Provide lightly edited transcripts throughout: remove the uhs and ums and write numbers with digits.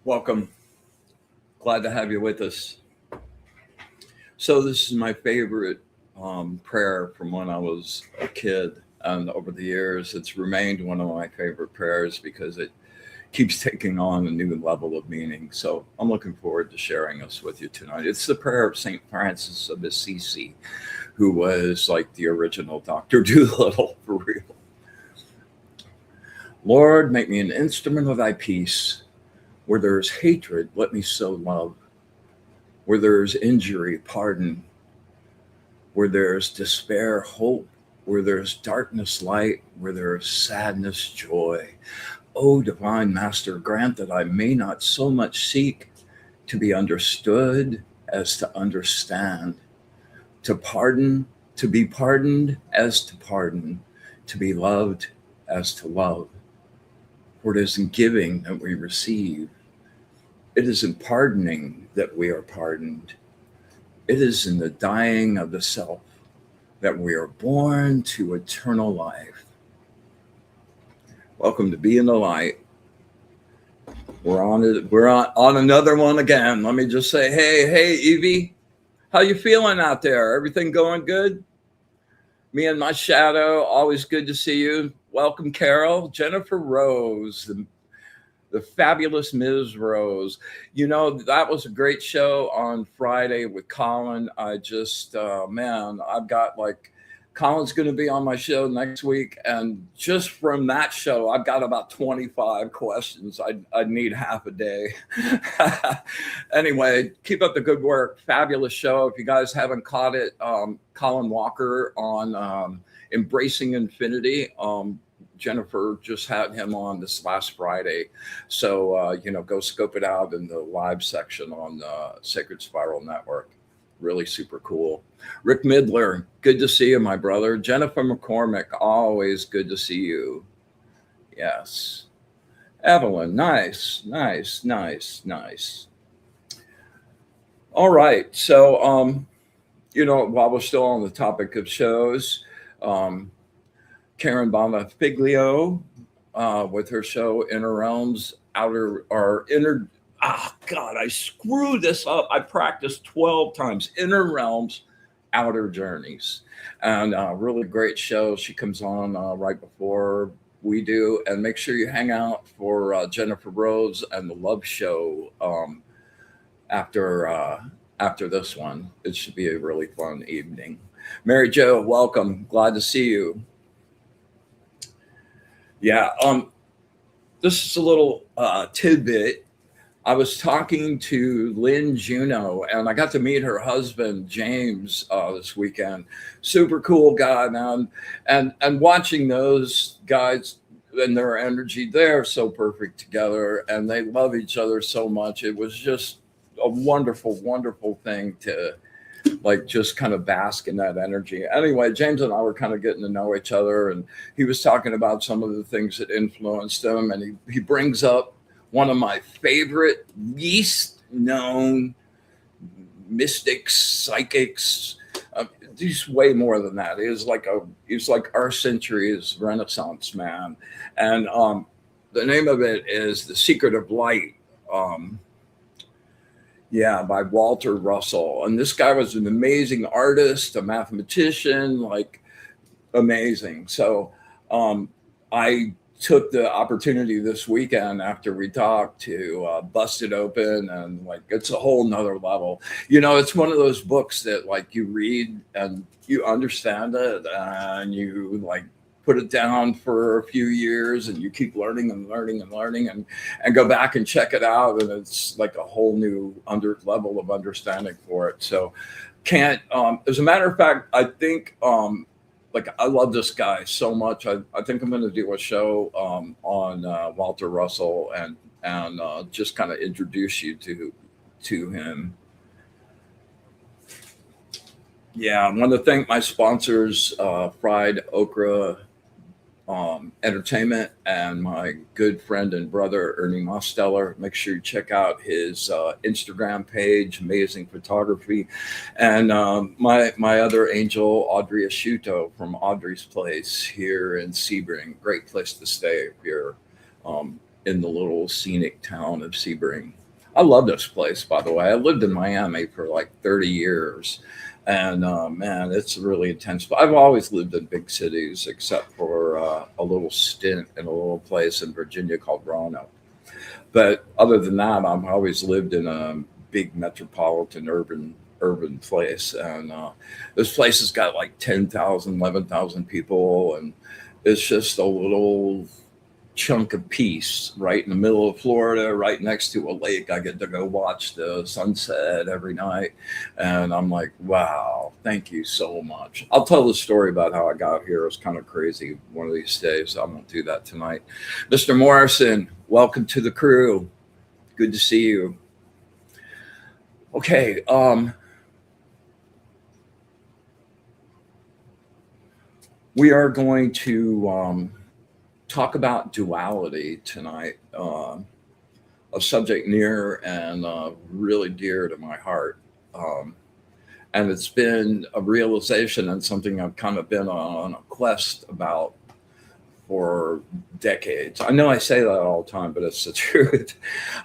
Welcome. Glad to have you with us. So this is my favorite prayer from when I was a kid, and over the years, it's remained one of my favorite prayers because it keeps taking on a new level of meaning. So I'm looking forward to sharing this with you tonight. It's the prayer of St. Francis of Assisi, who was like the original Dr. Doolittle for real. Lord, make me an instrument of thy peace. Where there is hatred, let me sow love. Where there is injury, pardon. Where there is despair, hope. Where there is darkness, light. Where there is sadness, joy. O divine Master, grant that I may not so much seek to be understood as to understand, to pardon, to be pardoned as to pardon, to be loved as to love. For it is in giving that we receive. It is in pardoning that we are pardoned. It is in the dying of the self that we are born to eternal life. Welcome to Be in the Light. We're on it. We're on another one again. Let me just say, hey, Evie, how you feeling out there? Everything going good? Me and my shadow, always good to see you. Welcome, Carol. Jennifer Rose, the fabulous Ms. Rose. You know, that was a great show on Friday with Colin. I just, I've got Colin's going to be on my show next week. And just from that show, I've got about 25 questions. I'd need half a day. Anyway, keep up the good work. Fabulous show. If you guys haven't caught it, Colin Walker on Embracing Infinity. Jennifer just had him on this last Friday. So, go scope it out in the live section on the Sacred Spiral Network. Really super cool. Rick Midler, good to see you, my brother. Jennifer McCormick, always good to see you. Yes. Evelyn, nice. All right. So, while we're still on the topic of shows, Karen Bonafiglio with her show Inner Realms, I screwed this up. I practiced 12 times. Inner Realms, Outer Journeys. And really great show. She comes on right before we do. And make sure you hang out for Jennifer Rose and the Love Show after this one. It should be a really fun evening. Mary Jo, welcome. Glad to see you. Yeah, this is a little tidbit. I was talking to Lynn Juno, and I got to meet her husband, James, this weekend. Super cool guy, man. And watching those guys and their energy, they're so perfect together, and they love each other so much. It was just a wonderful, wonderful thing to just kind of bask in that energy. Anyway, James and I were kind of getting to know each other, and he was talking about some of the things that influenced him. And he brings up one of my favorite, least known mystics, psychics. He's way more than that. He's like our century's Renaissance man. And the name of it is The Secret of Light. By Walter Russell. And this guy was an amazing artist, a mathematician, amazing. So I took the opportunity this weekend after we talked to bust it open, and like it's a whole nother level. It's one of those books that like you read and you understand it and you like put it down for a few years and you keep learning and learning and learning and go back and check it out, and it's like a whole new level of understanding for it. So can't as a matter of fact, I think like I love this guy so much. I think I'm going to do a show on Walter Russell and just kind of introduce you to him. Yeah, I want to thank my sponsors, Fried Okra Entertainment, and my good friend and brother Ernie Mosteller. Make sure you check out his Instagram page, amazing photography, and my other angel Audrey Asciutto from Audrey's Place here in Sebring. Great place to stay if you're in the little scenic town of Sebring. I love this place, by the way. I lived in Miami for like 30 years. And man, it's really intense. But I've always lived in big cities, except for a little stint in a little place in Virginia called Roanoke. But other than that, I've always lived in a big metropolitan urban place. And this place has got like 10,000, 11,000 people, and it's just a little chunk of peace right in the middle of Florida, right next to a lake. I get to go watch the sunset every night. And I'm like, wow, thank you so much. I'll tell the story about how I got here. It's kind of crazy one of these days. I won't do that tonight. Mr. Morrison, welcome to the crew. Good to see you. Okay. We are going to talk about duality tonight, a subject near and really dear to my heart. And it's been a realization and something I've kind of been on a quest about for decades. I know I say that all the time, but it's the truth.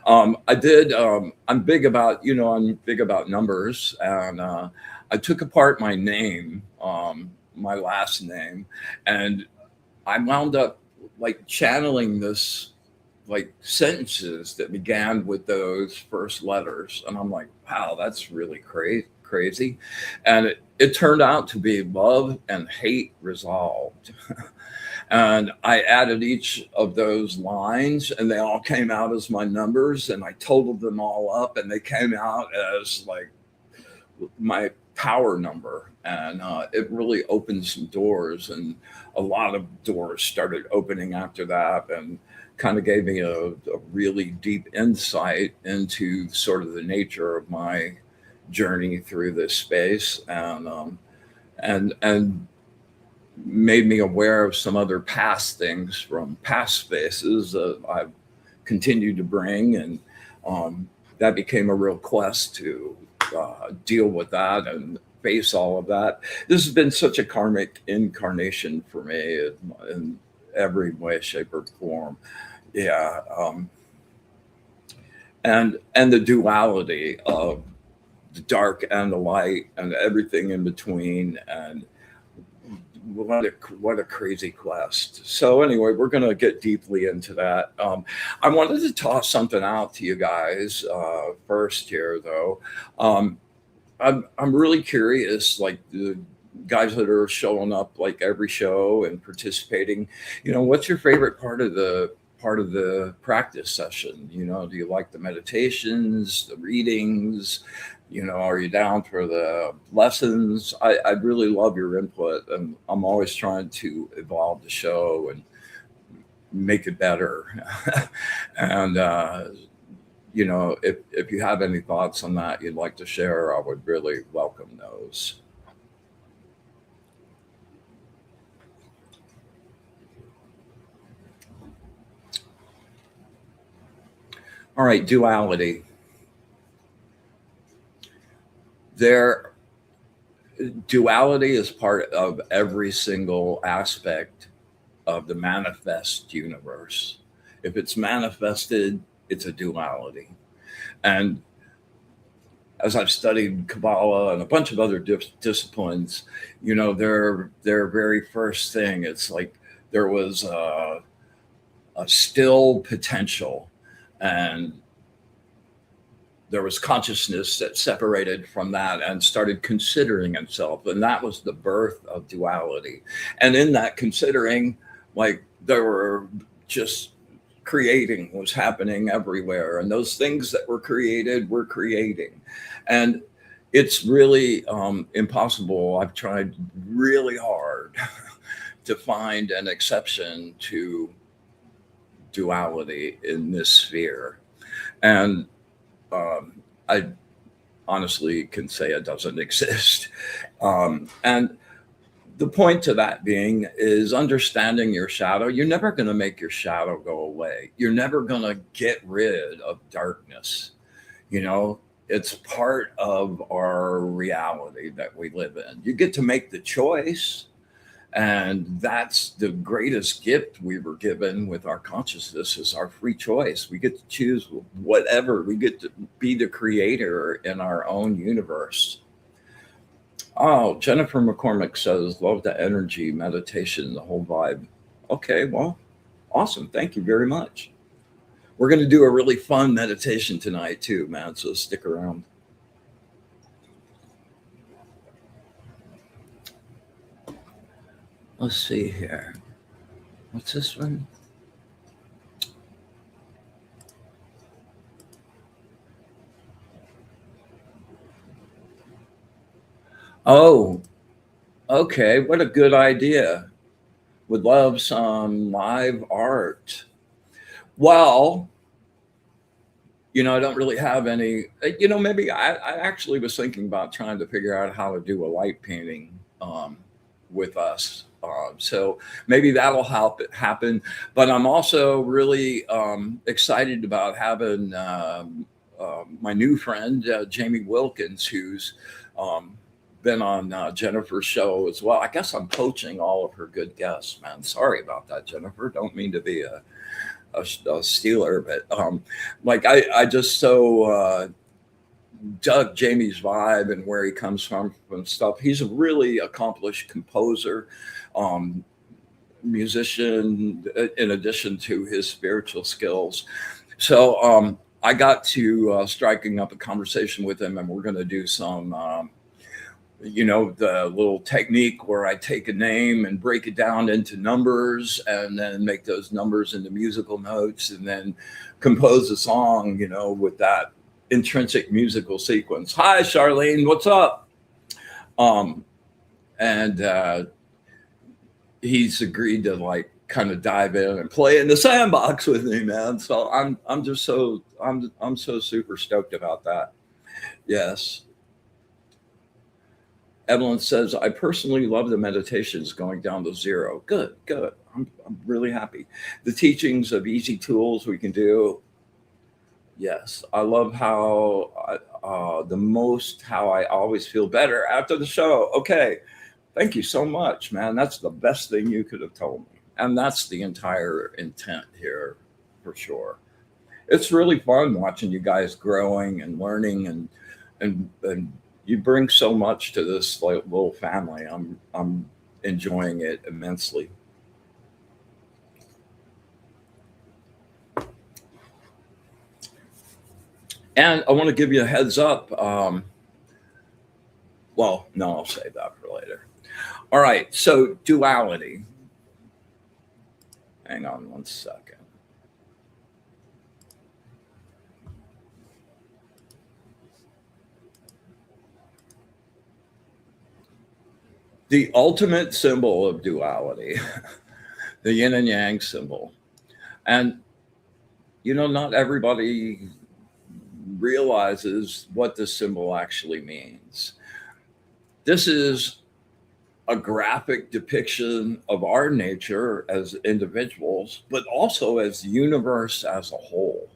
I'm big about, I'm big about numbers, and I took apart my name, my last name, and I wound up like channeling this like sentences that began with those first letters, and I'm like, wow, that's really crazy. And it turned out to be love and hate resolved. And I added each of those lines, and they all came out as my numbers, and I totaled them all up, and they came out as like my power number. And it really opened some doors, and a lot of doors started opening after that, and kind of gave me a really deep insight into sort of the nature of my journey through this space, and made me aware of some other past things from past spaces that I've continued to bring, and that became a real quest to deal with that and face all of that. This has been such a karmic incarnation for me in every way, shape, or form. Yeah, and the duality of the dark and the light and everything in between, and what a crazy quest. So anyway, we're going to get deeply into that. I wanted to toss something out to you guys first here, though. I'm really curious, like the guys that are showing up like every show and participating. What's your favorite part of the practice session? Do you like the meditations, the readings? Are you down for the lessons? I really love your input, and I'm always trying to evolve the show and make it better. And if you have any thoughts on that you'd like to share, I would really welcome those. All right, duality. Duality is part of every single aspect of the manifest universe. If it's manifested, it's a duality. And as I've studied Kabbalah and a bunch of other disciplines, their very first thing, it's like there was still potential, and there was consciousness that separated from that and started considering itself, and that was the birth of duality. And in that considering, like, there were just creating was happening everywhere, and those things that were created were creating. And it's really impossible. I've tried really hard to find an exception to duality in this sphere. And I honestly can say it doesn't exist. And the point to that being is understanding your shadow. You're never going to make your shadow go away. You're never going to get rid of darkness. You know, it's part of our reality that we live in. You get to make the choice. And that's the greatest gift we were given with our consciousness, is our free choice. We get to choose whatever. We get to be the creator in our own universe. Oh, Jennifer McCormick says, love the energy, meditation, the whole vibe. Okay, well, awesome. Thank you very much. We're going to do a really fun meditation tonight too, man. So stick around. Let's see here. What's this one? Oh, okay. What a good idea. Would love some live art. Well, I don't really have any, maybe I actually was thinking about trying to figure out how to do a light painting with us. So maybe that'll help it happen. But I'm also really excited about having my new friend, Jamie Wilkins, who's been on Jennifer's show as well. I guess I'm poaching all of her good guests, man. Sorry about that, Jennifer. Don't mean to be a stealer, but I just so dug Jamie's vibe and where he comes from and stuff. He's a really accomplished composer, musician, in addition to his spiritual skills. So I got to striking up a conversation with him, and we're going to do some the little technique where I take a name and break it down into numbers, and then make those numbers into musical notes, and then compose a song, with that intrinsic musical sequence. Hi, Charlene, what's up? And he's agreed to kind of dive in and play in the sandbox with me, man. So I'm just so I'm so super stoked about that. Yes. Evelyn says, I personally love the meditations going down to zero. Good. I'm really happy. The teachings of easy tools we can do. Yes. I love how how I always feel better after the show. Okay. Thank you so much, man. That's the best thing you could have told me. And that's the entire intent here, for sure. It's really fun watching you guys growing and learning, and you bring so much to this little family. I'm enjoying it immensely. And I want to give you a heads up. Well, no, I'll save that for later. All right. So duality. Hang on one second. The ultimate symbol of duality, the yin and yang symbol. And, not everybody realizes what this symbol actually means. This is a graphic depiction of our nature as individuals, but also as the universe as a whole.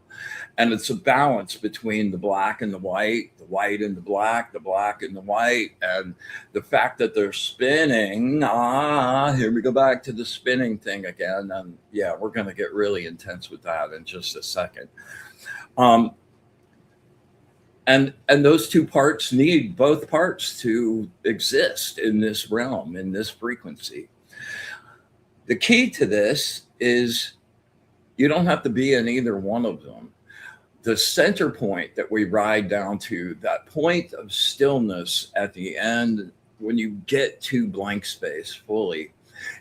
And it's a balance between the black and the white and the black and the white, and the fact that they're spinning. Here we go back to the spinning thing again. And yeah, we're going to get really intense with that in just a second. And those two parts need both parts to exist in this realm, in this frequency. The key to this is, You don't have to be in either one of them. The center point that we ride down to, that point of stillness at the end, when you get to blank space fully,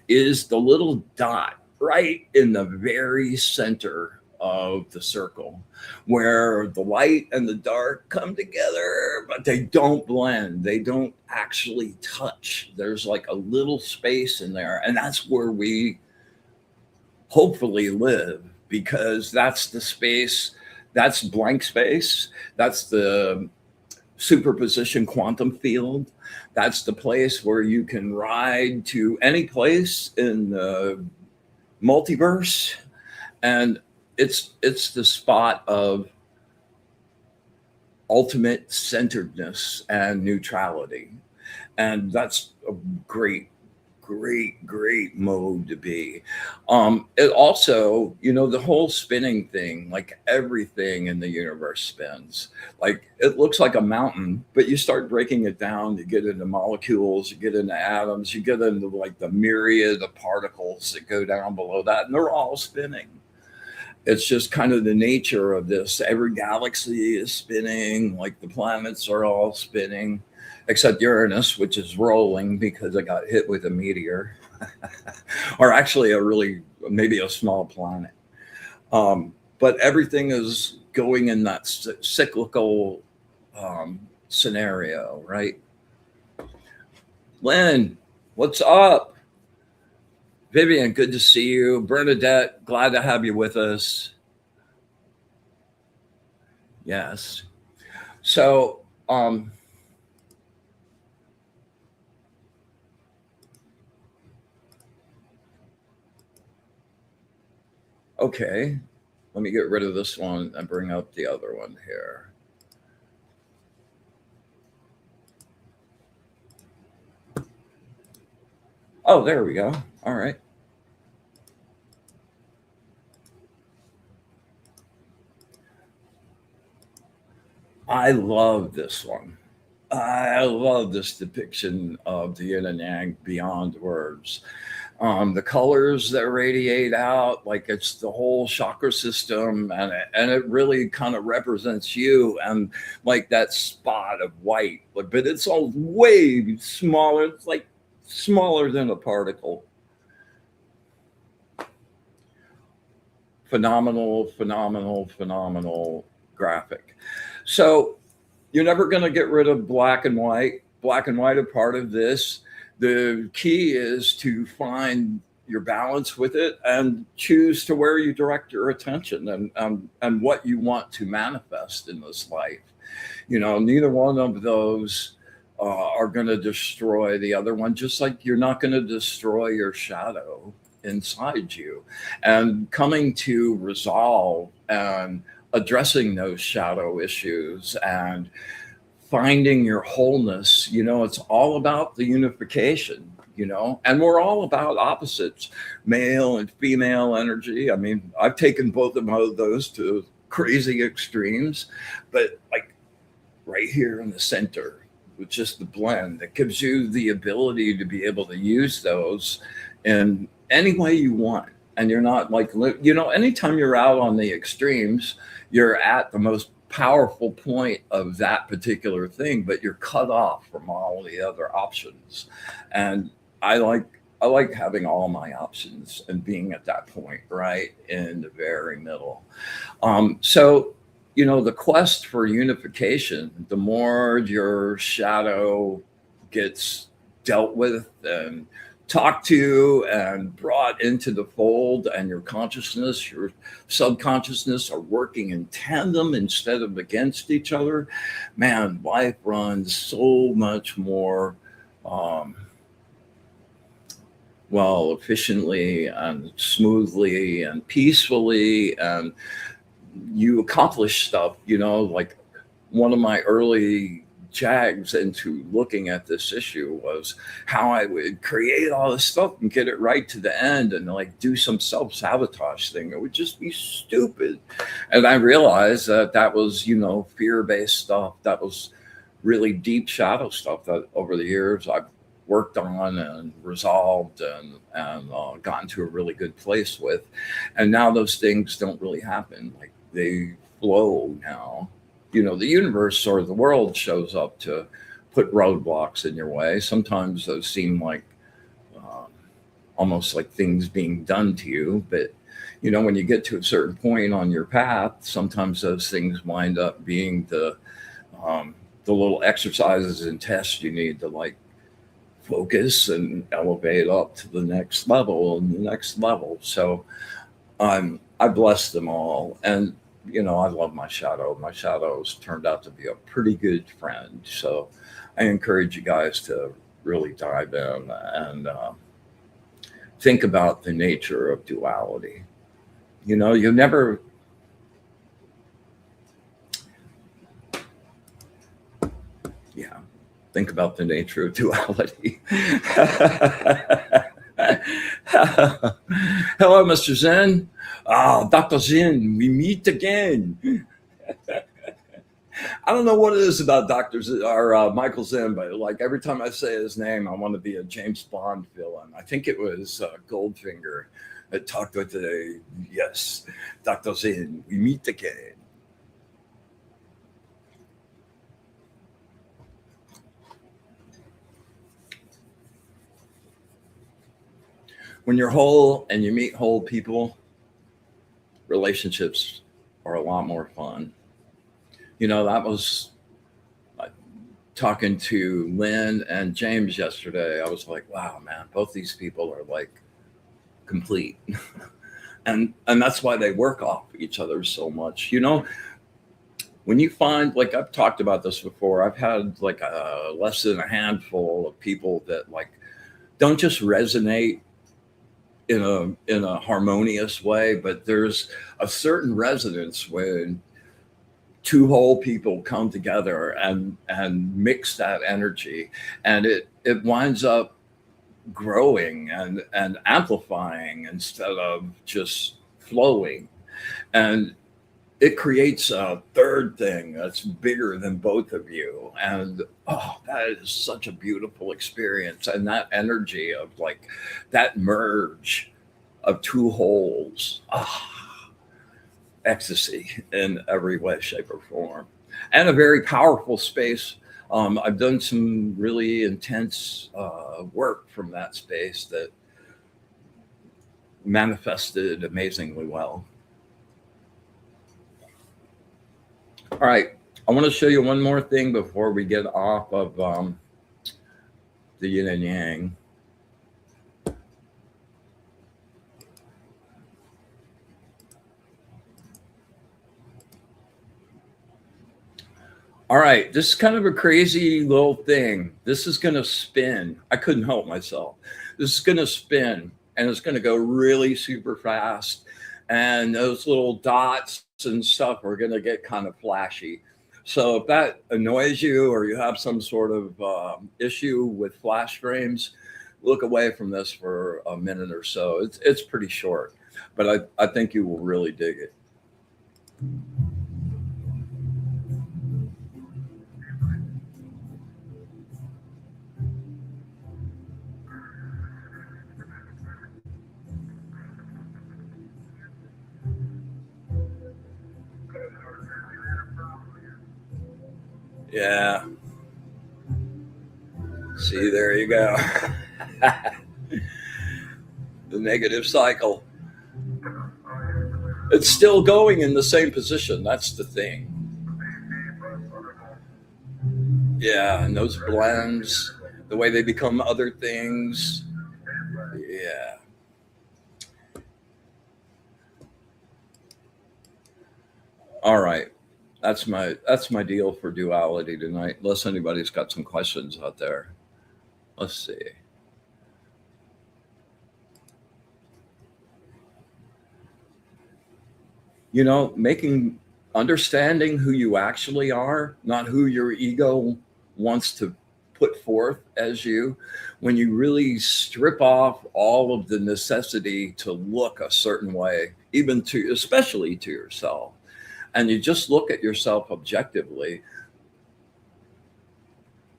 is the little dot right in the very center of the circle, where the light and the dark come together, but they don't blend. They don't actually touch. There's like a little space in there. And that's where we hopefully live, because that's the space, that's blank space, that's the superposition quantum field. That's the place where you can ride to any place in the multiverse, and it's the spot of ultimate centeredness and neutrality. And that's a great mode to be. It also, the whole spinning thing, like everything in the universe spins. Like it looks like a mountain, but you start breaking it down, you get into molecules, you get into atoms, you get into like the myriad of particles that go down below that, and they're all spinning. It's just kind of the nature of this. Every galaxy is spinning, like the planets are all spinning, except Uranus, which is rolling because it got hit with a meteor, or actually maybe a small planet. But everything is going in that cyclical scenario, right? Lynn, what's up? Vivian, good to see you. Bernadette, glad to have you with us. Yes. So, okay, let me get rid of this one and bring up the other one here. Oh, there we go. All right. I love this one. I love this depiction of the yin and yang beyond words. The colors that radiate out, like it's the whole chakra system, and it really kind of represents you, and like that spot of white, but it's all way smaller. It's like smaller than a particle. Phenomenal graphic. So you're never going to get rid of black and white. Black and white are part of this. The key is to find your balance with it and choose to where you direct your attention, and what you want to manifest in this life. Neither one of those are going to destroy the other one, just like you're not going to destroy your shadow inside you. And coming to resolve and addressing those shadow issues and finding your wholeness, it's all about the unification, and we're all about opposites, male and female energy. I mean, I've taken both of those to crazy extremes, but like right here in the center with just the blend that gives you the ability to be able to use those in any way you want. And you're not like, anytime you're out on the extremes, you're at the most powerful point of that particular thing, but you're cut off from all the other options. And I like having all my options and being at that point right in the very middle. So the quest for unification, the more your shadow gets dealt with and talked to and brought into the fold, and your consciousness, your subconsciousness are working in tandem instead of against each other, man, life runs so much more efficiently and smoothly and peacefully, and you accomplish stuff. Like one of my early jags into looking at this issue was how I would create all this stuff and get it right to the end and like do some self-sabotage thing. It would just be stupid. And I realized that was, fear-based stuff. That was really deep shadow stuff that over the years I've worked on and resolved and gotten to a really good place with. And now those things don't really happen. Like they flow now. You know, the universe or the world shows up to put roadblocks in your way. Sometimes those seem like um, almost like things being done to you. But, you know, when you get to a certain point on your path, sometimes those things wind up being the little exercises and tests you need to like focus and elevate up to the next level and the next level. So I bless them all. And, you know, I love my shadow. My shadow's turned out to be a pretty good friend. So I encourage you guys to really dive in and think about the nature of duality. You know, you never, yeah, think about the nature of duality. Hello, Mr. Zen. Ah, Dr. Zen, we meet again. I don't know what it is about Dr. Zen, or Michael Zen, but like every time I say his name, I want to be a James Bond villain. I think it was Goldfinger that talked with the, yes, Dr. Zen, we meet again. When you're whole and you meet whole people, relationships are a lot more fun. You know, that was talking to Lynn and James yesterday. I was like, wow, man, both these people are like complete. And that's why they work off each other so much. You know, when you find, like I've talked about this before, I've had like less than a handful of people that like don't just resonate in a harmonious way, but there's a certain resonance when two whole people come together and mix that energy, and it winds up growing and amplifying instead of just flowing, and it creates a third thing that's bigger than both of you. And oh, that is such a beautiful experience. And that energy of like that merge of two wholes, ecstasy in every way, shape, or form, and a very powerful space. I've done some really intense work from that space that manifested amazingly well. All right. I want to show you one more thing before we get off of the yin and yang. All right. This is kind of a crazy little thing. This is going to spin. I couldn't help myself. This is going to spin and it's going to go really super fast. And those little dots and stuff are going to get kind of flashy. So if that annoys you or you have some sort of issue with flash frames, look away from this for a minute or so. It's pretty short, but I think you will really dig it. Yeah. See, there you go. The negative cycle. It's still going in the same position. That's the thing. Yeah, and those blends, the way they become other things. Yeah. All right. That's my deal for duality tonight. Unless anybody's got some questions out there. Let's see. You know, making understanding who you actually are, not who your ego wants to put forth as you. When you really strip off all of the necessity to look a certain way, even to especially to yourself, and you just look at yourself objectively,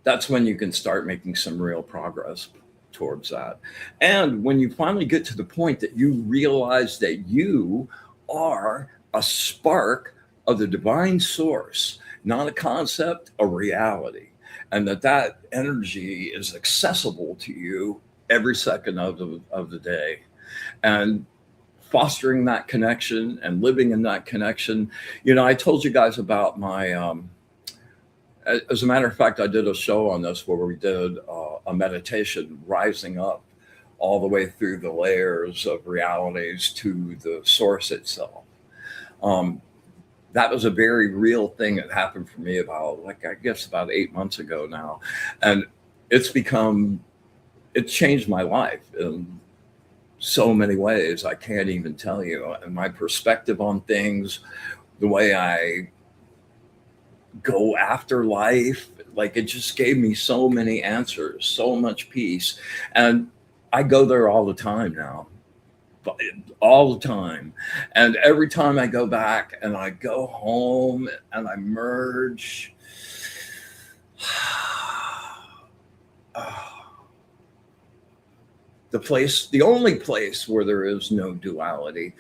that's when you can start making some real progress towards that. And when you finally get to the point that you realize that you are a spark of the divine source, not a concept, a reality, and that energy is accessible to you every second of the day. And fostering that connection and living in that connection. I told you guys about my as a matter of fact, I did a show on this where we did a meditation rising up all the way through the layers of realities to the source itself. Um, that was a very real thing that happened for me about, like, I guess about 8 months ago now. And it changed my life in so many ways. I can't even tell you. And my perspective on things, the way I go after life, like, it just gave me so many answers, so much peace. And I go there all the time now, all the time. And every time I go back and I go home and I merge, the only place where there is no duality.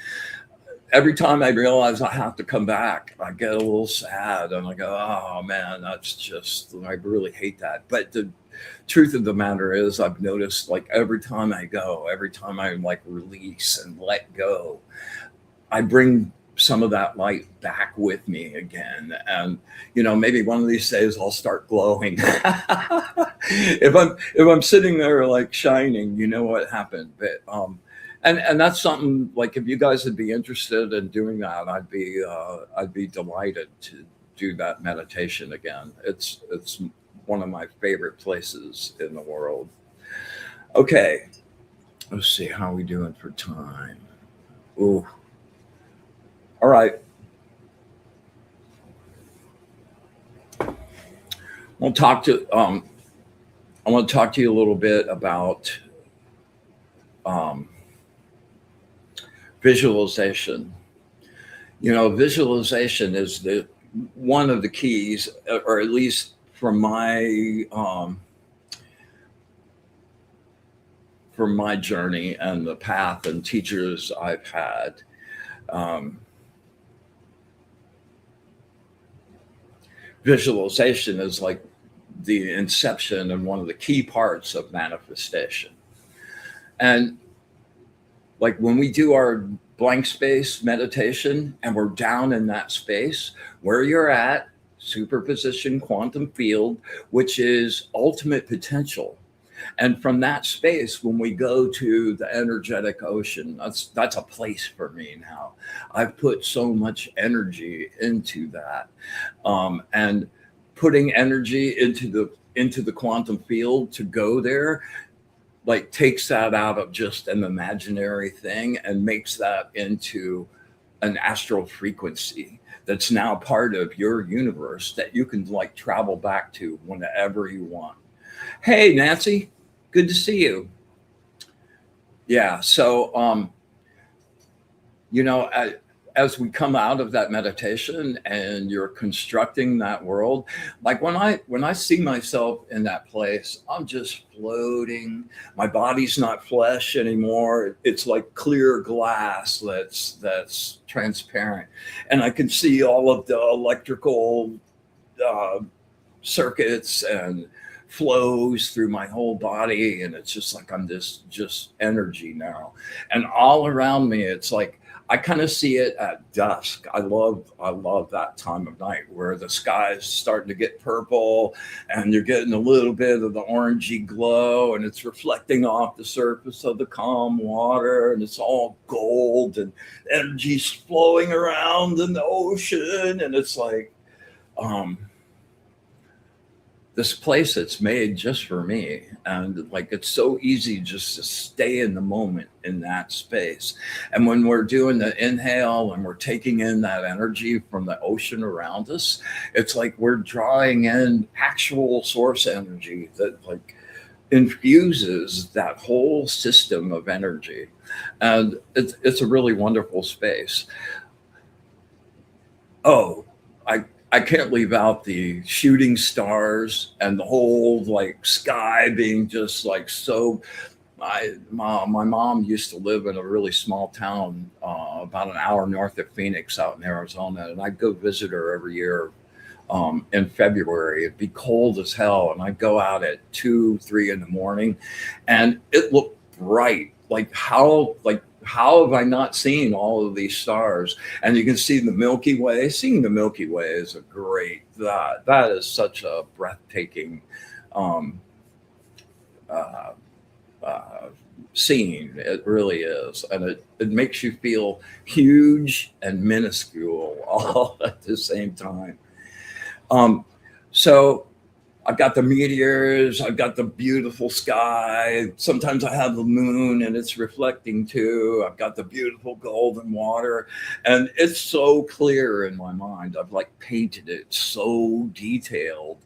Every time I realize I have to come back, I get a little sad and I go, oh man, that's just, I really hate that. But the truth of the matter is, I've noticed, like, every time I like release and let go, I bring some of that light back with me again. And maybe one of these days I'll start glowing. If I'm sitting there like shining, you know what happened. But and that's something, like, if you guys would be interested in doing that, I'd be delighted to do that meditation again. It's one of my favorite places in the world. Okay, let's see, how are we doing for time? Ooh, all right. We'll talk to I want to talk to you a little bit about um, visualization. Visualization is the one of the keys, or at least from my journey and the path and teachers I've had. Um, Visualization is like the inception and one of the key parts of manifestation. And like, when we do our blank space meditation and we're down in that space where you're at, superposition quantum field, which is ultimate potential. And from that space, when we go to the energetic ocean, that's a place for me now. I've put so much energy into that. And putting energy into the quantum field to go there, like, takes that out of just an imaginary thing and makes that into an astral frequency that's now part of your universe that you can, like, travel back to whenever you want. Hey, Nancy, good to see you. Yeah. So, as we come out of that meditation and you're constructing that world, like, when I see myself in that place, I'm just floating. My body's not flesh anymore. It's like clear glass that's transparent, and I can see all of the electrical uh, circuits and flows through my whole body, and it's just like I'm just energy now. And all around me, it's like, I kind of see it at dusk. I love that time of night where the sky is starting to get purple and you're getting a little bit of the orangey glow, and it's reflecting off the surface of the calm water, and it's all gold, and energy's flowing around in the ocean. And it's like, um this place that's made just for me. And like, it's so easy just to stay in the moment in that space. And when we're doing the inhale and we're taking in that energy from the ocean around us, it's like we're drawing in actual source energy that, like, infuses that whole system of energy. And it's a really wonderful space. Oh, I I can't leave out the shooting stars and the whole like sky being just like so. My mom used to live in a really small town about an hour north of Phoenix out in Arizona, and I'd go visit her every year in February. It'd be cold as hell, and I'd go out at 2, 3 in the morning, and it looked bright. How have I not seen all of these stars? And you can see the Milky Way. Seeing the Milky Way is a great. That is such a breathtaking um, uh, uh, scene. It really is, and it makes you feel huge and minuscule all at the same time. Um, so I've got the meteors, I've got the beautiful sky. Sometimes I have the moon and it's reflecting too. I've got the beautiful golden water, and it's so clear in my mind. I've like painted it so detailed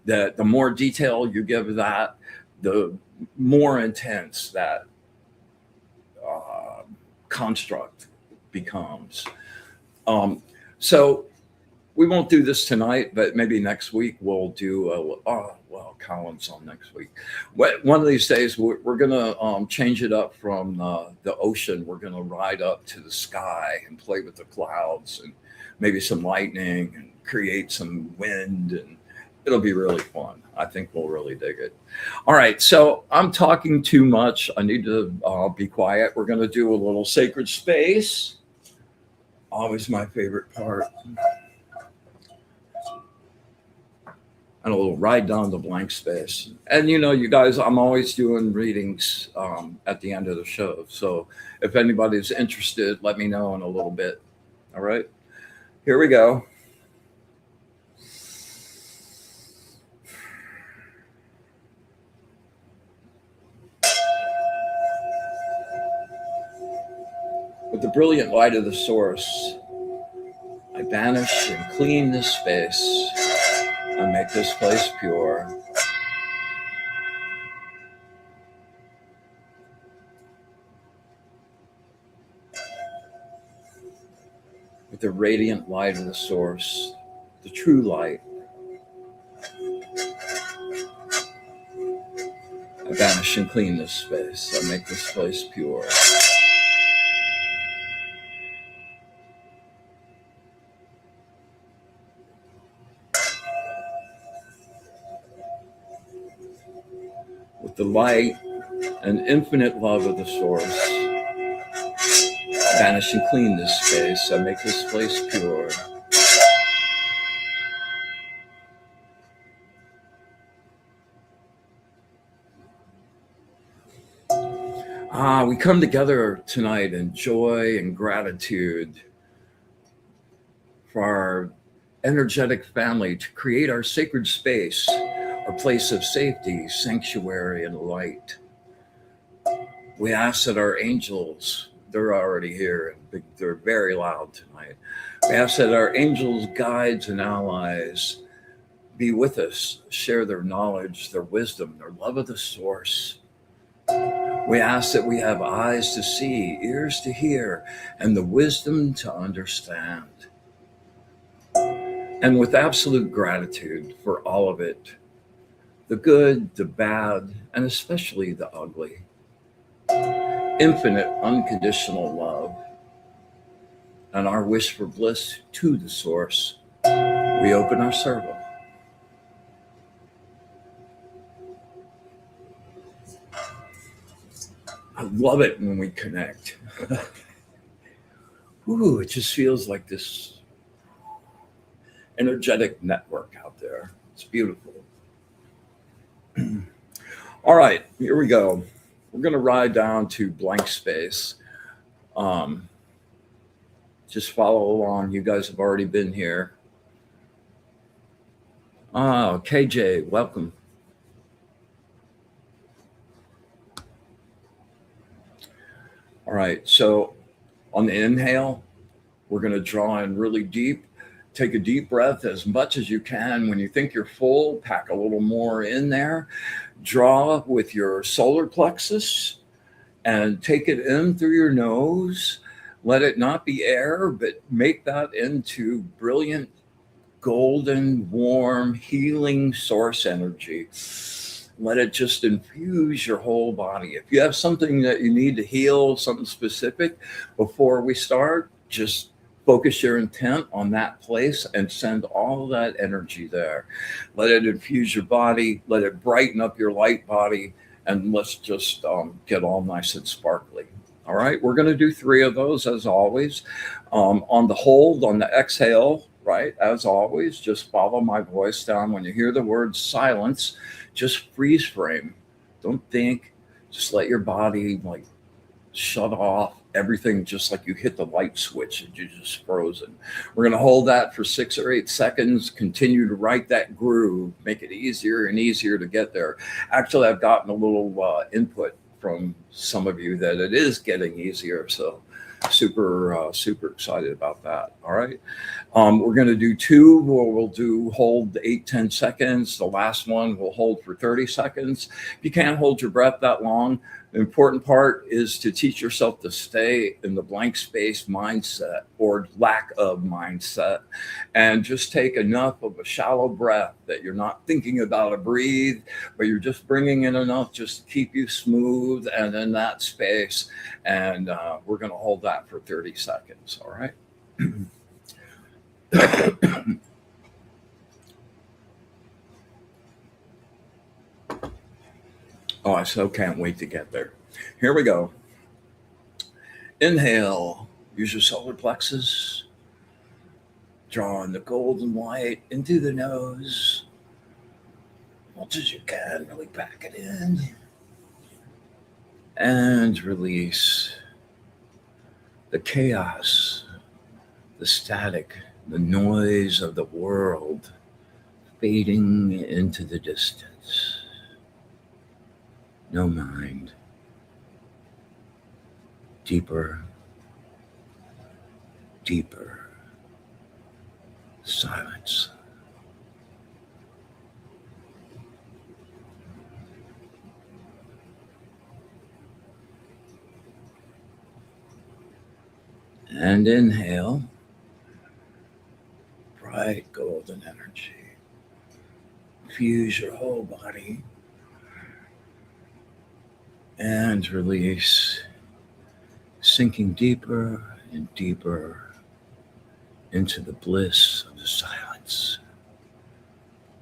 that the more detail you give that, the more intense that uh, construct becomes. Um, so we won't do this tonight, but maybe next week we'll do. Oh, well, Colin's on next week. One of these days we're gonna change it up from the ocean. We're gonna ride up to the sky and play with the clouds and maybe some lightning and create some wind, and it'll be really fun. I think we'll really dig it. All right, so I'm talking too much. I need to be quiet. We're gonna do a little sacred space. Always my favorite part. And a little ride down the blank space. And you guys, I'm always doing readings at the end of the show. So if anybody's interested, let me know in a little bit. All right, here we go. With the brilliant light of the source, I banish and clean this space and make this place pure. With the radiant light of the source, the true light, I banish and clean this space. I make this place pure. With the light and infinite love of the source, I banish and clean this space. I make this place pure. We come together tonight in joy and gratitude for our energetic family to create our sacred space, our place of safety, sanctuary, and light. We ask that our angels, they're already here, and they're very loud tonight. We ask that our angels, guides, and allies be with us, share their knowledge, their wisdom, their love of the source. We ask that we have eyes to see, ears to hear, and the wisdom to understand. And with absolute gratitude for all of it, the good, the bad, and especially the ugly. Infinite unconditional love and our wish for bliss to the source, we open our servo. I love it when we connect. Ooh, it just feels like this energetic network out there. It's beautiful. All right, here we go. We're going to ride down to blank space. Um, just follow along. You guys have already been here. KJ, welcome. All right, so on the inhale, we're going to draw in really deep. Take a deep breath as much as you can. When you think you're full, pack a little more in there. Draw with your solar plexus and take it in through your nose. Let it not be air, but make that into brilliant golden, warm, healing source energy. Let it just infuse your whole body. If you have something that you need to heal, something specific, before we start, just focus your intent on that place and send all that energy there. Let it infuse your body, let it brighten up your light body, and let's just get all nice and sparkly. All right, we're going to do 3 of those as always. On the hold, on the exhale, right, as always, just follow my voice down. When you hear the word silence, just freeze frame. Don't think, just let your body like shut off everything, just like you hit the light switch and you're just frozen. We're going to hold that for 6 or 8 seconds, continue to write that groove, make it easier and easier to get there. Actually, I've gotten a little input from some of you that it is getting easier. So super excited about that. All right. We're going to do 2 where we'll do hold 8-10 seconds. The last one we'll hold for 30 seconds. If you can't hold your breath that long, the important part is to teach yourself to stay in the blank space mindset or lack of mindset, and just take enough of a shallow breath that you're not thinking about a breathe, but you're just bringing in enough just to keep you smooth and in that space. And we're going to hold that for 30 seconds. All right. Oh, I so can't wait to get there. Here we go. Inhale, use your solar plexus. Drawing the golden light into the nose. Much as you can, really pack it in. And release the chaos, the static, the noise of the world fading into the distance. No mind. Deeper, deeper silence. And inhale, bright golden energy. Fuse your whole body. And release, sinking deeper and deeper into the bliss of the silence.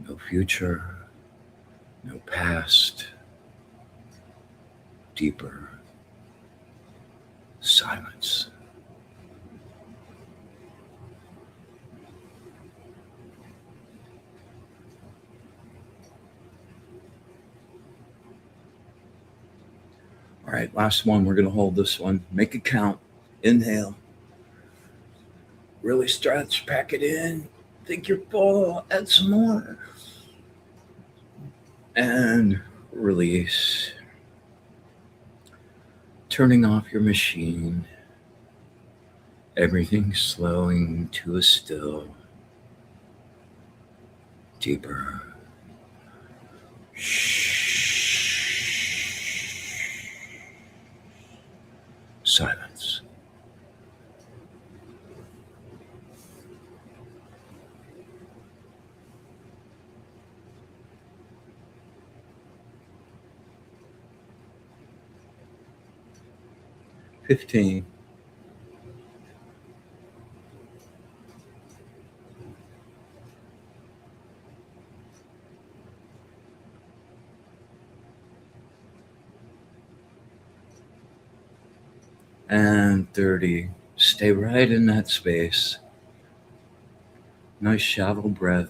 No future, no past, deeper silence. All right, last one. We're going to hold this one. Make it count. Inhale. Really stretch, pack it in. Think you're full. Add some more. And release. Turning off your machine. Everything slowing to a still. Deeper. Silence. $15. And 30. Stay right in that space. Nice shallow breath.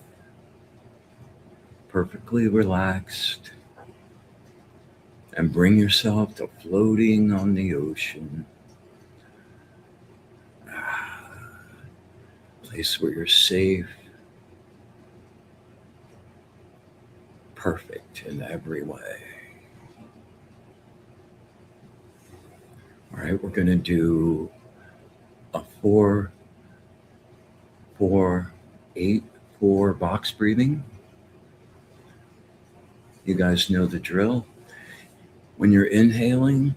Perfectly relaxed. And bring yourself to floating on the ocean. Place where you're safe. Perfect in every way. All right, we're going to do a 4, 4, 8, 4 box breathing. You guys know the drill. When you're inhaling,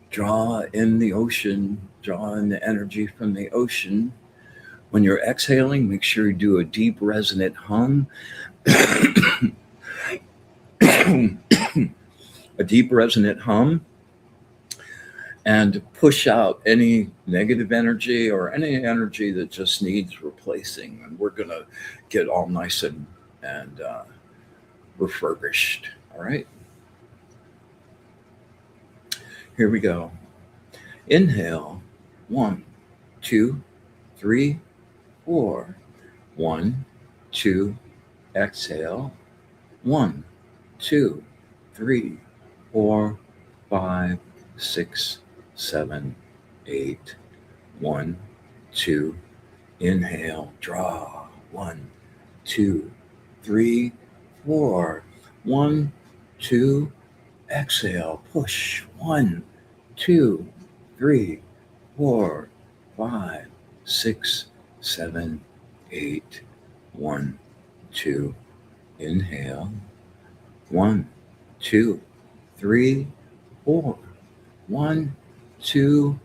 draw in the ocean, draw in the energy from the ocean. When you're exhaling, make sure you do a deep resonant hum. A deep resonant hum, and push out any negative energy or any energy that just needs replacing. And we're going to get all nice and refurbished. All right. Here we go. Inhale. 1, 2, 3, 4. 1, 2. Exhale. 1, 2, 3, 4, 5, 6, 7, 8. 1, 2. Inhale. Draw. 1, 2, 3, 4. 1, 2. Exhale. Push. 1, 2, 3, 4, 5, 6, 7, 8. 1, 2. Inhale. 1, 2, 3, 4. 1, 2.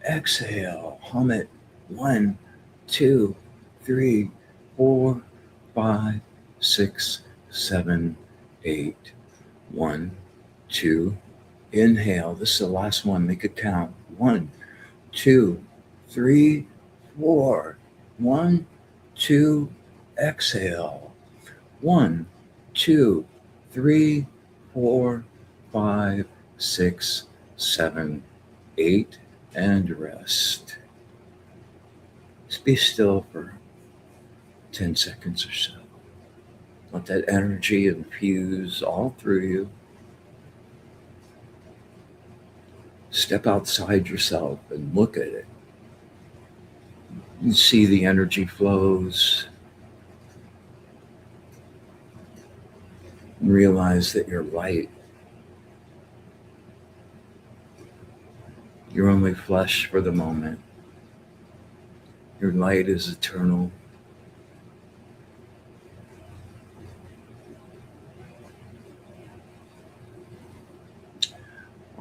Exhale. Hum it. 1, 2, 3, 4, 5, 6, 7, 8. 1, 2. Inhale. This is the last one. Make it count. 1, 2, 3, 4. 1, 2. Exhale. 1, 2, 3, 4, 5, 6, 7, 8. And rest. Just be still for 10 seconds or so. Let that energy infuse all through you. Step outside yourself and look at it. You see the energy flows. And realize that you're light. You're only flesh for the moment. Your light is eternal.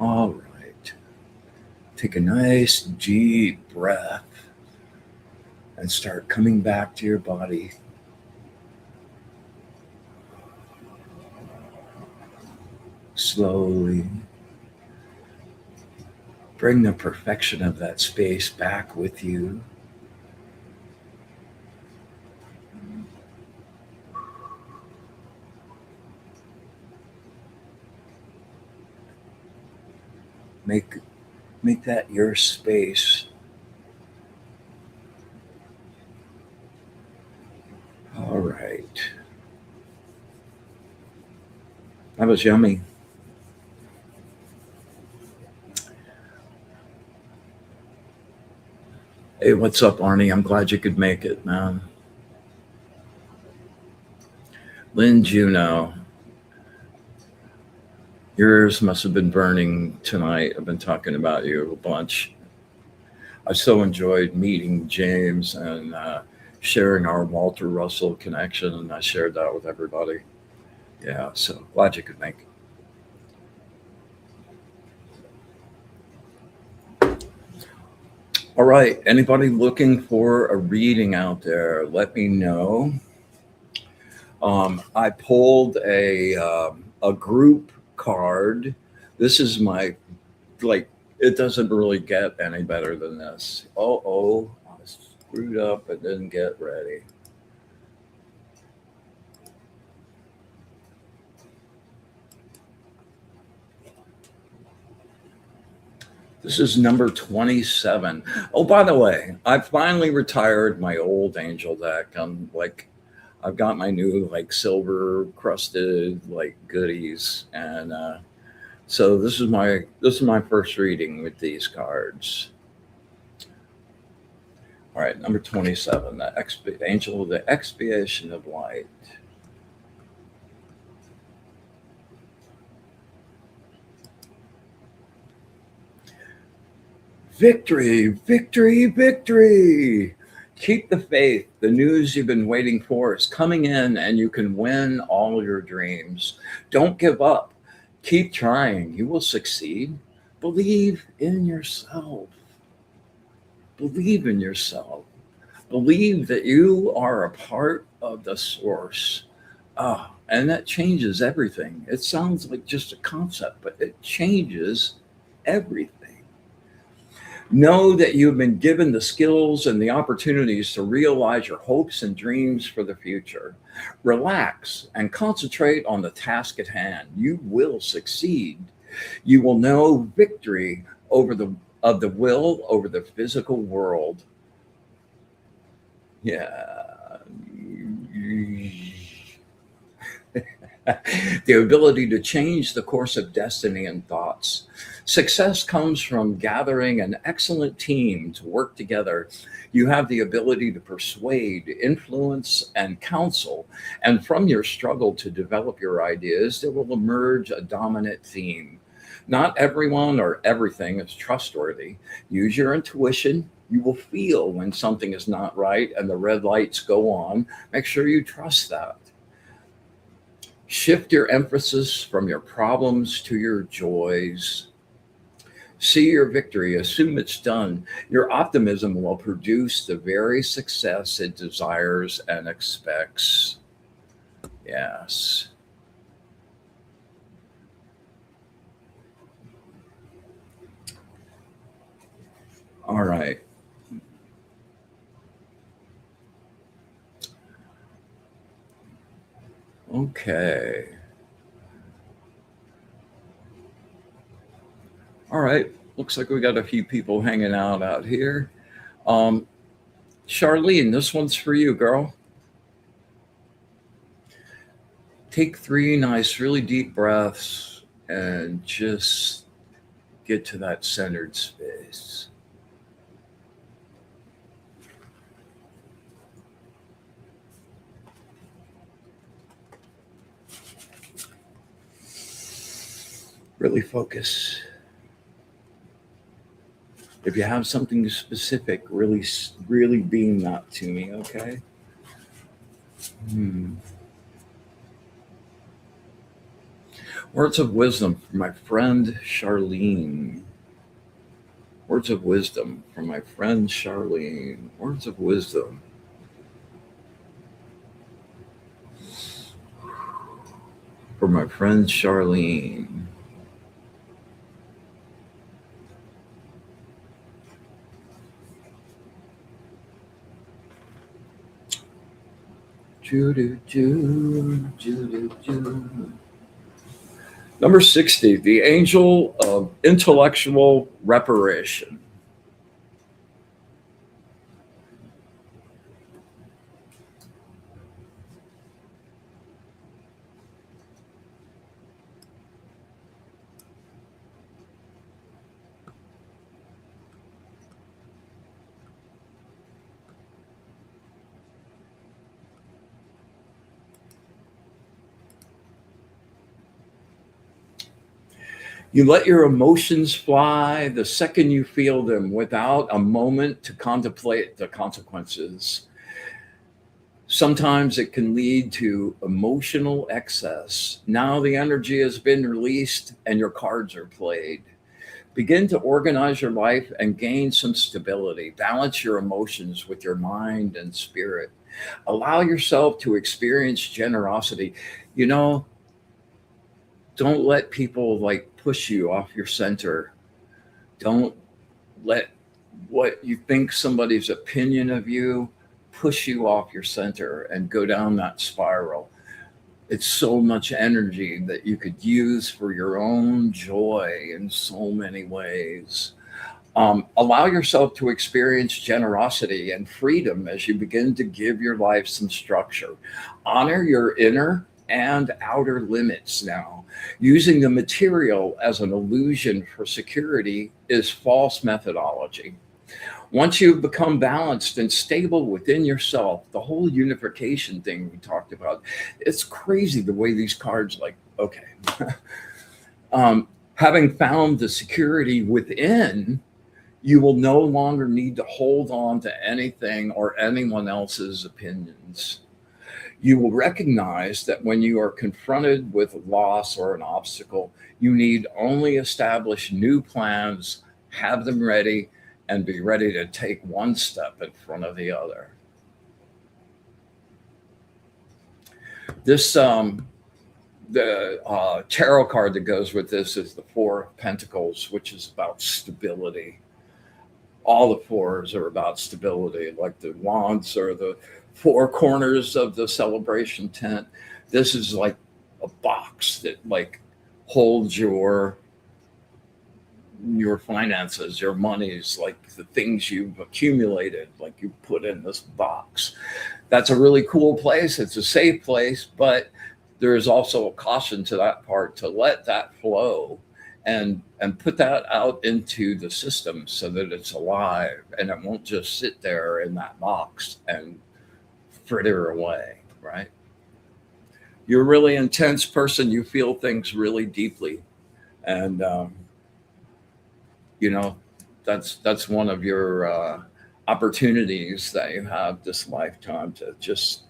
All right. Take a nice deep breath and start coming back to your body. Slowly. Bring the perfection of that space back with you. Make that your space. All right. That was yummy. Hey, what's up, Arnie? I'm glad you could make it, man. Lynn Juno, yours must have been burning tonight. I've been talking about you a bunch. I so enjoyed meeting James and sharing our Walter Russell connection, and I shared that with everybody. Yeah, so glad you could make it. All right, anybody looking for a reading out there, let me know. I pulled a group card. This is my, it doesn't really get any better than this. I screwed up and didn't get ready. This is number 27. Oh, by the way, I finally retired my old angel deck. I've got my new silver crusted goodies, and so this is my first reading with these cards. All right, number 27, the angel of the expiation of light. Victory, victory, victory. Keep the faith. The news you've been waiting for is coming in, and you can win all your dreams. Don't give up. Keep trying. You will succeed. Believe in yourself. Believe in yourself. Believe that you are a part of the source. And that changes everything. It sounds like just a concept, but it changes everything. Know that you've been given the skills and the opportunities to realize your hopes and dreams for the future. Relax and concentrate on the task at hand. You will succeed. You will know victory over the of the will over the physical world. Yeah. The ability to change the course of destiny and thoughts. Success comes from gathering an excellent team to work together. You have the ability to persuade, influence, and counsel. And from your struggle to develop your ideas, there will emerge a dominant theme. Not everyone or everything is trustworthy. Use your intuition. You will feel when something is not right and the red lights go on. Make sure you trust that. Shift your emphasis from your problems to your joys. See your victory, assume it's done. Your optimism will produce the very success it desires and expects. Yes. All right. Okay. All right. Looks like we got a few people hanging out here. Um, Charlene, this one's for you, girl. Take three nice, really deep breaths and just get to that centered space. Really focus. If you have something specific, really beam that to me, okay? Hmm. Words of wisdom from my friend Charlene. Words of wisdom from my friend Charlene. Words of wisdom. For my friend Charlene. Number 60, the angel of intellectual reparation. You let your emotions fly the second you feel them without a moment to contemplate the consequences. Sometimes it can lead to emotional excess. Now the energy has been released and your cards are played. Begin to organize your life and gain some stability. Balance your emotions with your mind and spirit. Allow yourself to experience generosity. You know, don't let people like push you off your center. Don't let what you think somebody's opinion of you push you off your center and go down that spiral. It's so much energy that you could use for your own joy in so many ways. Allow yourself to experience generosity and freedom as you begin to give your life some structure. Honor your inner and outer limits now. Using the material as an illusion for security is false methodology. Once you've become balanced and stable within yourself, the whole unification thing we talked about, it's crazy the way these cards, like, okay. Having found the security within, you will no longer need to hold on to anything or anyone else's opinions. You will recognize that when you are confronted with loss or an obstacle, you need only establish new plans, have them ready, and be ready to take one step in front of the other. This the tarot card that goes with this is the Four of Pentacles, which is about stability. All the fours are about stability, like the wands are the four corners of the celebration tent. This is like a box that like holds your finances, your monies, like the things you've accumulated, like you put in this box. That's a really cool place. It's a safe place, but there is also a caution to that part to let that flow and put that out into the system so that it's alive and it won't just sit there in that box and fritter away, right? You're a really intense person. You feel things really deeply. And, you know, that's one of your opportunities that you have this lifetime to just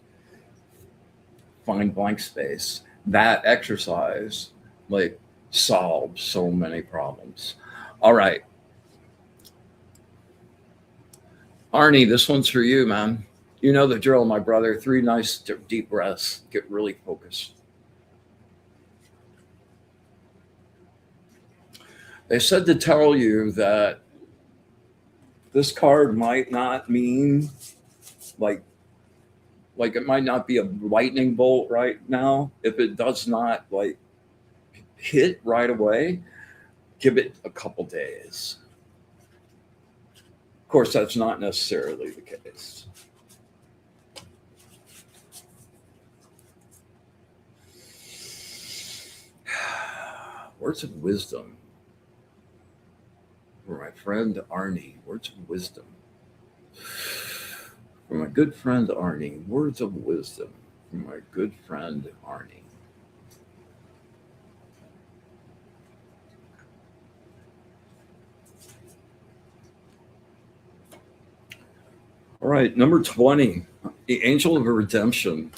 find blank space. That exercise, like, solves so many problems. All right. Arnie, this one's for you, man. You know the drill, my brother. 3 nice deep breaths. Get really focused. They said to tell you that this card might not mean like it might not be a lightning bolt right now. If it does not like hit right away, give it a couple days. Of course, that's not necessarily the case. Words of wisdom for my friend Arnie. Words of wisdom. For my good friend Arnie. Words of wisdom for my good friend Arnie. All right, number 20, the angel of redemption.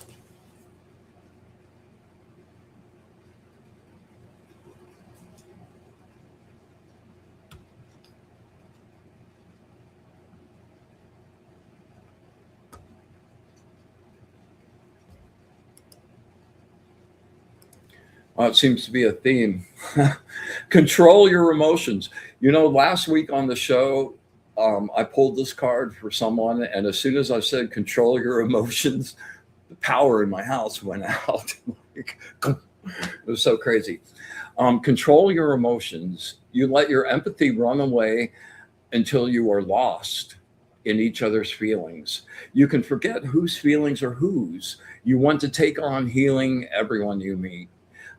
It seems to be a theme. Control your emotions. You know, last week on the show, I pulled this card for someone, and as soon as I said control your emotions, the power in my house went out. It was so crazy. Control your emotions. You let your empathy run away until you are lost in each other's feelings. You can forget whose feelings are whose. You want to take on healing everyone you meet.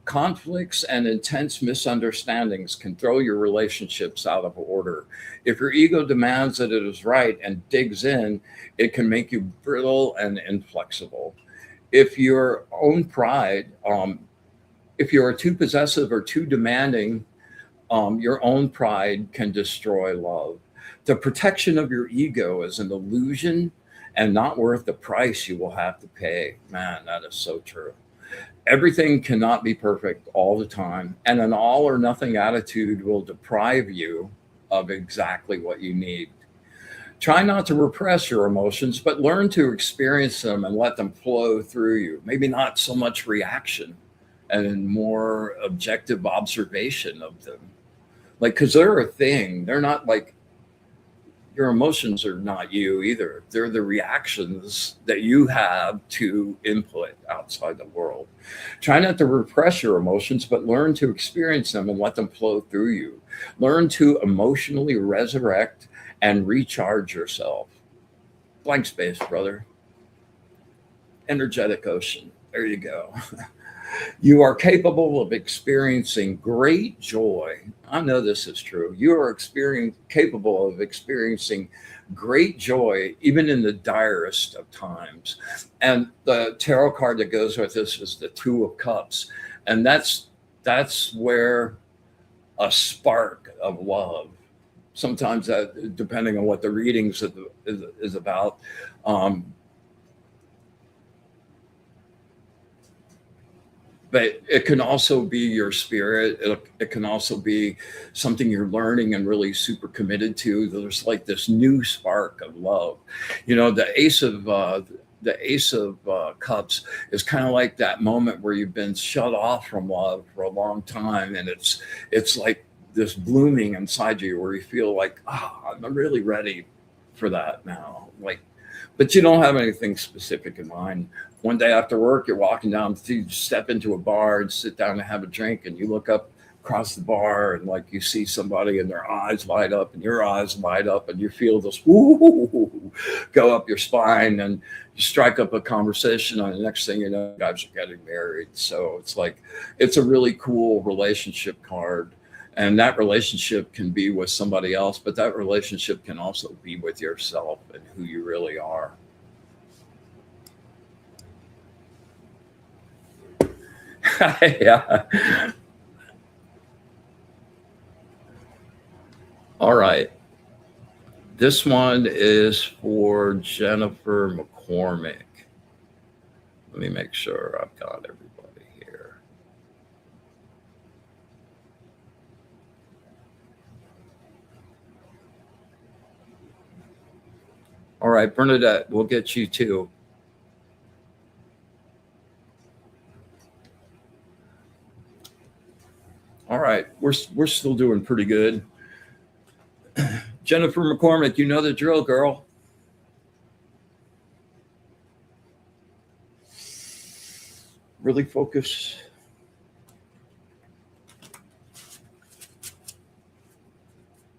Conflicts and intense misunderstandings can throw your relationships out of order. If your ego demands that it is right and digs in, it can make you brittle and inflexible. If your own pride, if you are too possessive or too demanding, your own pride can destroy love. The protection of your ego is an illusion and not worth the price you will have to pay. Man, that is so true. Everything cannot be perfect all the time, and an all or nothing attitude will deprive you of exactly what you need. Try not to repress your emotions, but learn to experience them and let them flow through you. Maybe not so much reaction and more objective observation of them. Like, because they're a thing, they're not like your emotions are not you either. They're the reactions that you have to input outside the world. Try not to repress your emotions, but learn to experience them and let them flow through you. Learn to emotionally resurrect and recharge yourself. Blank space, brother. Energetic ocean. There you go. You are capable of experiencing great joy. I know this is true. You are capable of experiencing great joy even in the direst of times. And the tarot card that goes with this is the Two of Cups. And that's where a spark of love, sometimes that, depending on what the readings is about, but it can also be your spirit. It can also be something you're learning and really super committed to. There's like this new spark of love. You know, the the Ace of Cups is kind of like that moment where you've been shut off from love for a long time, and it's like this blooming inside you where you feel like, I'm really ready for that now. Like, but you don't have anything specific in mind. One day after work, you're walking down, you step into a bar and sit down and have a drink, and you look up across the bar and like you see somebody and their eyes light up and your eyes light up and you feel this woo go up your spine, and you strike up a conversation, and the next thing you know, guys are getting married. So it's like, it's a really cool relationship card. And that relationship can be with somebody else, but that relationship can also be with yourself and who you really are. Yeah. All right. This one is for Jennifer McCormick. Let me make sure I've got everybody here. All right, Bernadette, we'll get you too. All right, we're still doing pretty good. Jennifer McCormick, you know the drill, girl. Really focus.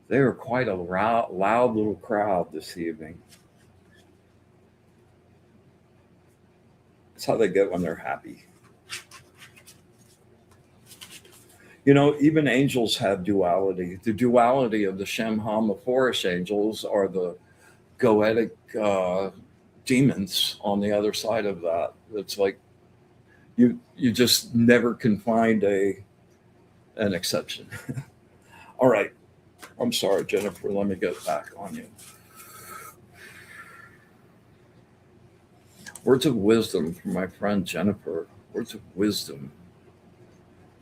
They are quite a loud little crowd this evening. That's how they get when they're happy. You know, even angels have duality. The duality of the Shemha angels are the goetic demons on the other side of that. It's like you just never can find an exception. All right. I'm sorry, Jennifer. Let me get back on you. Words of wisdom from my friend Jennifer. Words of wisdom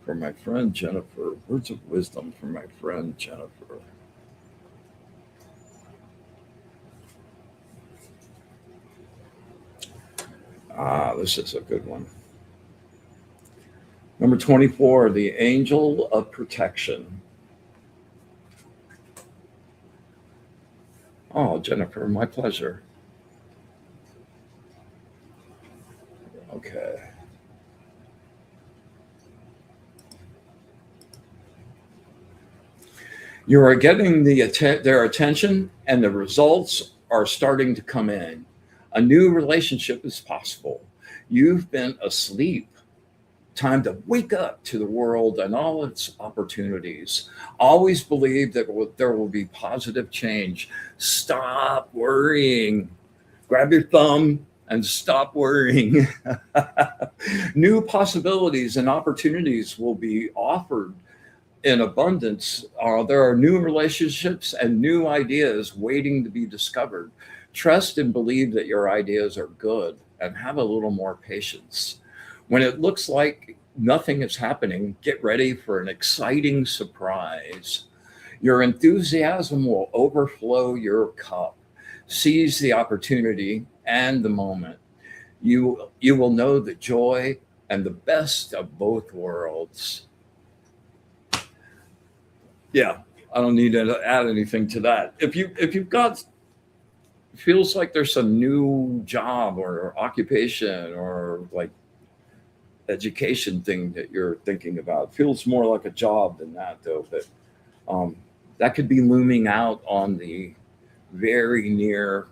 from my friend Jennifer. Words of wisdom from my friend Jennifer. This is a good one. Number 24, the angel of protection. Oh, Jennifer, my pleasure. Okay. You are getting their attention, and the results are starting to come in. A new relationship is possible. You've been asleep. Time to wake up to the world and all its opportunities. Always believe that there will be positive change. Stop worrying. Grab your thumb and stop worrying. New possibilities and opportunities will be offered in abundance. There are new relationships and new ideas waiting to be discovered. Trust and believe that your ideas are good, and have a little more patience. When it looks like nothing is happening, get ready for an exciting surprise. Your enthusiasm will overflow your cup. Seize the opportunity and the moment. You will know the joy and the best of both worlds. Yeah, I don't need to add anything to that. If you've got, feels like there's a new job or occupation or like education thing that you're thinking about, feels more like a job than that though. But that could be looming out on the very near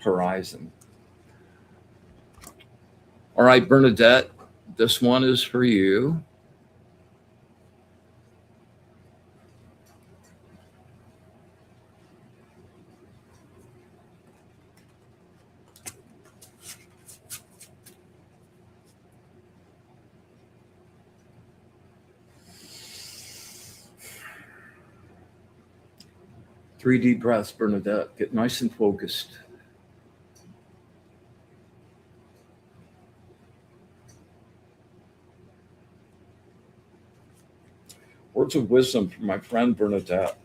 horizon. All right, Bernadette, this one is for you. Three deep breaths, Bernadette. Get nice and focused. Words of wisdom from my friend Bernadette.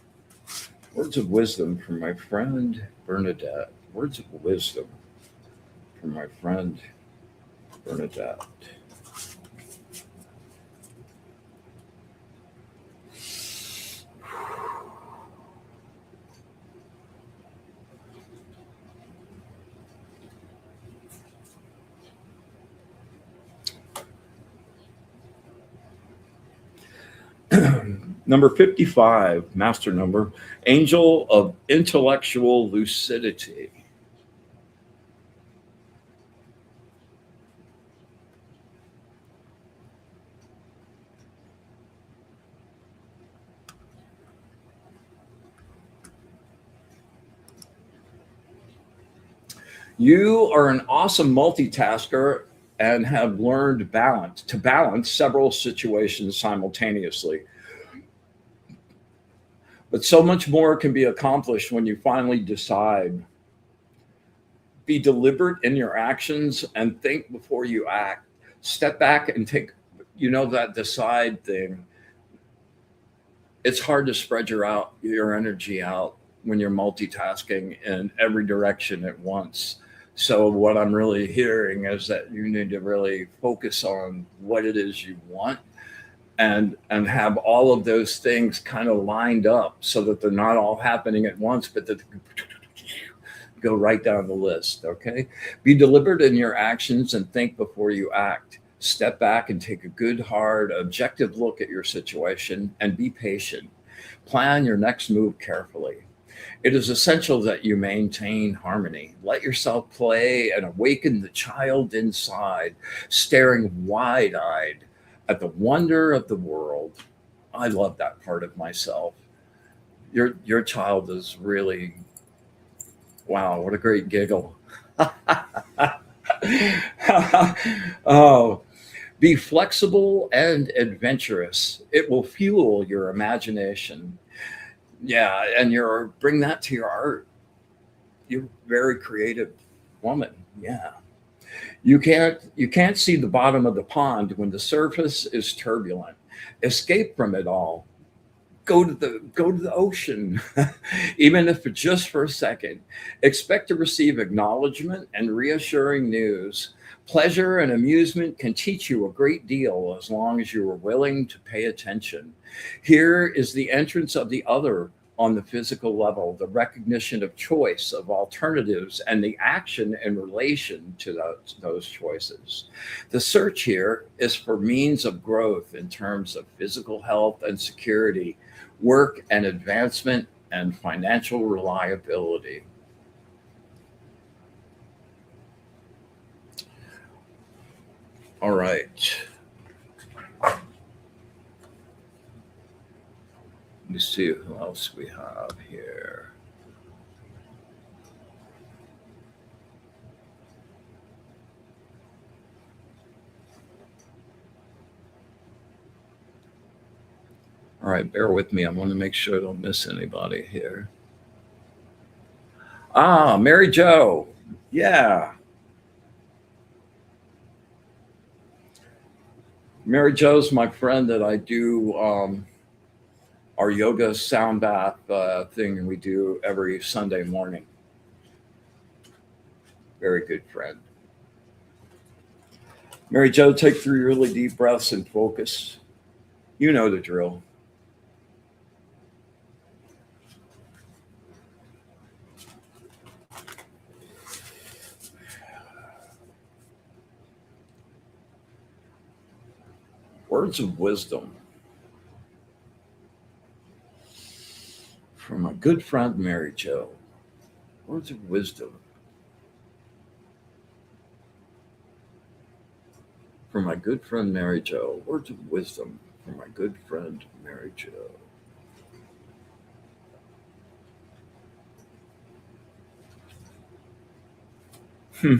Words of wisdom from my friend Bernadette. Words of wisdom from my friend Bernadette. Number 55, master number, angel of intellectual lucidity. You are an awesome multitasker and have learned to balance several situations simultaneously. But so much more can be accomplished when you finally decide. Be deliberate in your actions and think before you act. Step back and take, that decide thing. It's hard to spread your energy out when you're multitasking in every direction at once. So what I'm really hearing is that you need to really focus on what it is you want and have all of those things kind of lined up so that they're not all happening at once, but that go right down the list. Okay. Be deliberate in your actions and think before you act. Step back and take a good, hard, objective look at your situation and be patient. Plan your next move carefully. It is essential that you maintain harmony. Let yourself play and awaken the child inside, staring wide eyed at the wonder of the world. I love that part of myself. Your child is really, wow, what a great giggle. Oh, be flexible and adventurous. It will fuel your imagination. Yeah, and bring that to your art. You're a very creative woman. Yeah. You can't see the bottom of the pond when the surface is turbulent. Escape from it all. Go to the ocean, even if it's just for a second. Expect to receive acknowledgement and reassuring news. Pleasure and amusement can teach you a great deal as long as you are willing to pay attention. Here is the entrance of the other on the physical level, the recognition of choice, of alternatives, and the action in relation to those choices. The search here is for means of growth in terms of physical health and security, work and advancement, and financial reliability. All right. Let me see who else we have here. All right, bear with me. I want to make sure I don't miss anybody here. Ah, Mary Jo. Yeah. Mary Jo's my friend that I do our yoga sound bath thing we do every Sunday morning. Very good friend. Mary Jo, take 3 really deep breaths and focus. You know the drill. Words of wisdom from my good friend Mary Jo. Words of wisdom from my good friend Mary Jo. Words of wisdom from my good friend Mary Jo. Hmm.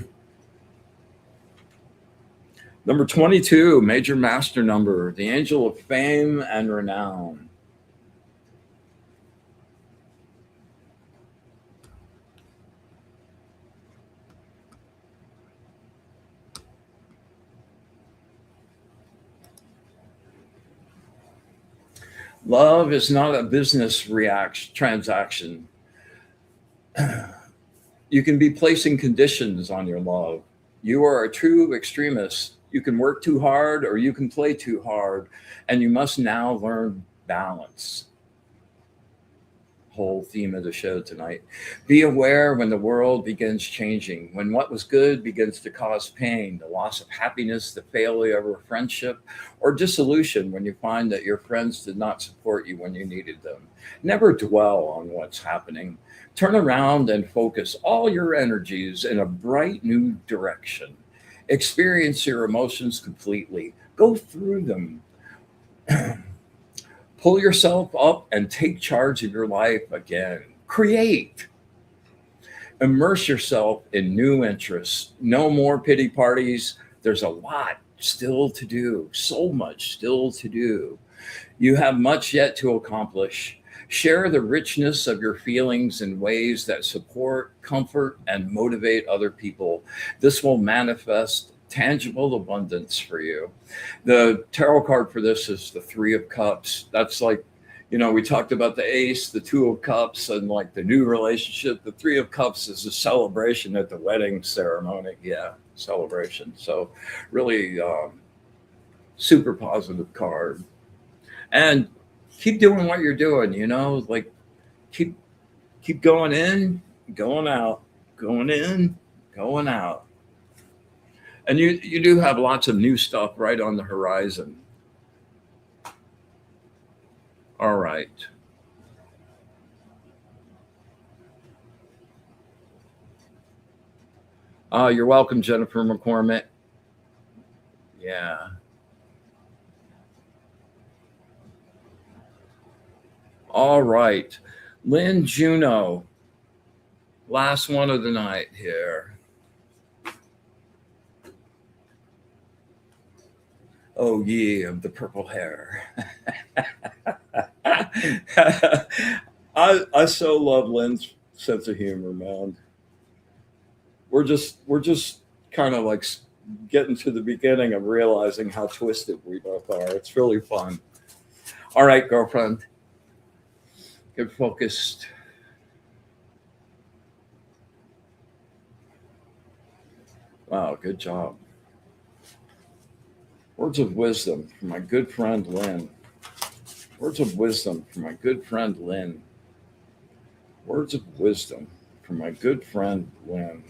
Number 22, major master number, the angel of fame and renown. Love is not a business transaction. You can be placing conditions on your love. You are a true extremist. You can work too hard or you can play too hard, and you must now learn balance. Whole theme of the show tonight. Be aware when the world begins changing, when what was good begins to cause pain, the loss of happiness, the failure of a friendship, or dissolution when you find that your friends did not support you when you needed them. Never dwell on what's happening. Turn around and focus all your energies in a bright new direction. Experience your emotions completely. Go through them. Pull yourself up and take charge of your life again. Create. Immerse yourself in new interests. No more pity parties. There's a lot still to do, so much still to do. You have much yet to accomplish. Share the richness of your feelings in ways that support, comfort, and motivate other people. This will manifest tangible abundance for you. The tarot card for this is the Three of Cups. That's like, we talked about the Ace, the Two of Cups, and like the new relationship. The Three of Cups is a celebration at the wedding ceremony. Yeah, celebration. So, really super positive card. And keep doing what you're doing. Like keep going in, going out, going in, going out. And you do have lots of new stuff right on the horizon. All right. You're welcome, Jennifer McCormick. Yeah. All right. Lynn Juno, last one of the night here. Oh, ye of the purple hair. I so love Lynn's sense of humor, man. We're just kind of like getting to the beginning of realizing how twisted we both are. It's really fun. All right, girlfriend, get focused. Wow, good job. Words of wisdom from my good friend Lynn. Words of wisdom from my good friend Lynn. Words of wisdom from my good friend Lynn.